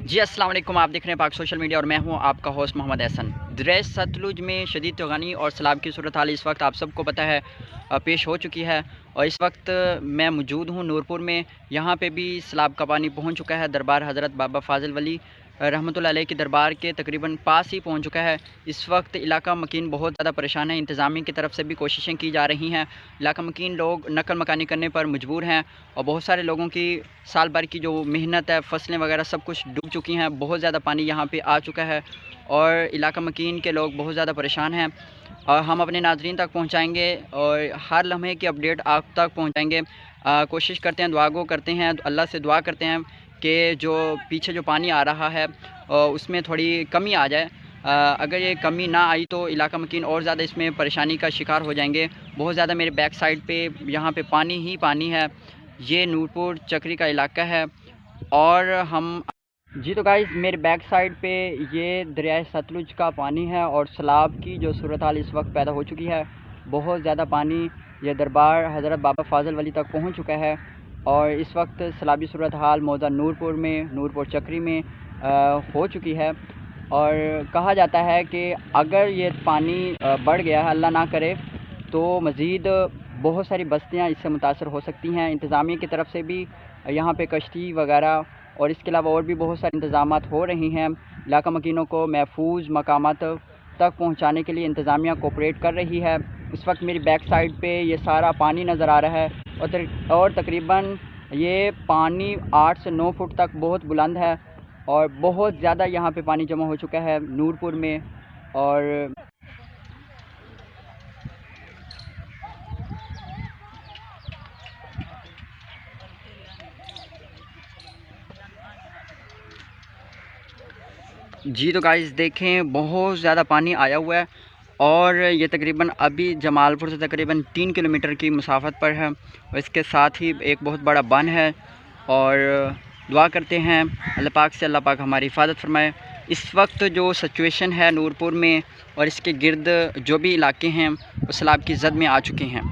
जी अस्सलाम वालेकुम। आप देख रहे हैं पाक सोशल मीडिया और मैं हूं आपका होस्ट मोहम्मद एहसन। दरिया सतलुज में शदीद तूफ़ानी और सैलाब की सूरत हाल इस वक्त आप सबको पता है पेश हो चुकी है। और इस वक्त मैं मौजूद हूं नूरपुर में। यहां पे भी सैलाब का पानी पहुंच चुका है। दरबार हज़रत बाबा फ़ाज़िल वली रहमतुल्लाह अलैह के दरबार के तकरीबन पास ही पहुंच चुका है। इस वक्त इलाका मकीन बहुत ज़्यादा परेशान है। इंतज़ामिया की तरफ से भी कोशिशें की जा रही हैं। इलाका मकीन लोग नकल मकानी करने पर मजबूर हैं और बहुत सारे लोगों की साल भर की जो मेहनत है, फसलें वगैरह सब कुछ डूब चुकी हैं। बहुत ज़्यादा पानी यहाँ पे आ चुका है और इलाका मकीन के लोग बहुत ज़्यादा परेशान हैं। और हम अपने नाज़रीन तक पहुँचाएँगे और हर लम्हे की अपडेट आप तक पहुँचाएँगे। कोशिश करते हैं, दुआ गो करते हैं, अल्लाह से दुआ करते हैं कि जो पीछे जो पानी आ रहा है उसमें थोड़ी कमी आ जाए। अगर ये कमी ना आई तो इलाका मकीन और ज़्यादा इसमें परेशानी का शिकार हो जाएंगे। बहुत ज़्यादा मेरे बैक साइड पे यहाँ पे पानी ही पानी है। ये नूरपुर चक्री का इलाका है और हम जी तो गाइस मेरे बैक साइड पे ये दरिया सतलुज का पानी है और सैलाब की जो सूरत हाल इस वक्त पैदा हो चुकी है। बहुत ज़्यादा पानी ये दरबार हज़रत बाबा फ़ाज़िल वली तक पहुंच चुका है और इस वक्त सैलाबी सूरत हाल मौजा नूरपुर में, नूरपुर चक्री में हो चुकी है। और कहा जाता है कि अगर ये पानी बढ़ गया, अल्लाह ना करे, तो मज़ीद बहुत सारी बस्तियां इससे मुतासर हो सकती हैं। इंतज़ामिया की तरफ से भी यहाँ पे कश्ती वगैरह और इसके अलावा और भी बहुत सारे इंतज़ामात हो रही हैं। इलाका मकीनों को महफूज मकामात तक पहुँचाने के लिए इंतज़ामिया कोऑपरेट कर रही है। इस वक्त मेरी बैक साइड पे ये सारा पानी नज़र आ रहा है और तकरीबन ये पानी 8 से 9 फुट तक बहुत बुलंद है और बहुत ज़्यादा यहाँ पे पानी जमा हो चुका है नूरपुर में। और जी तो गाइस देखें बहुत ज़्यादा पानी आया हुआ है और ये तकरीबन अभी जमालपुर से तकरीबन 3 किलोमीटर की मुसाफत पर है और इसके साथ ही एक बहुत बड़ा बन है। और दुआ करते हैं अल्लाह पाक से, अल्लाह पाक हमारी हिफाजत फरमाए। इस वक्त जो सिचुएशन है नूरपुर में और इसके गिर्द जो भी इलाके हैं वो सैलाब की जद में आ चुके हैं।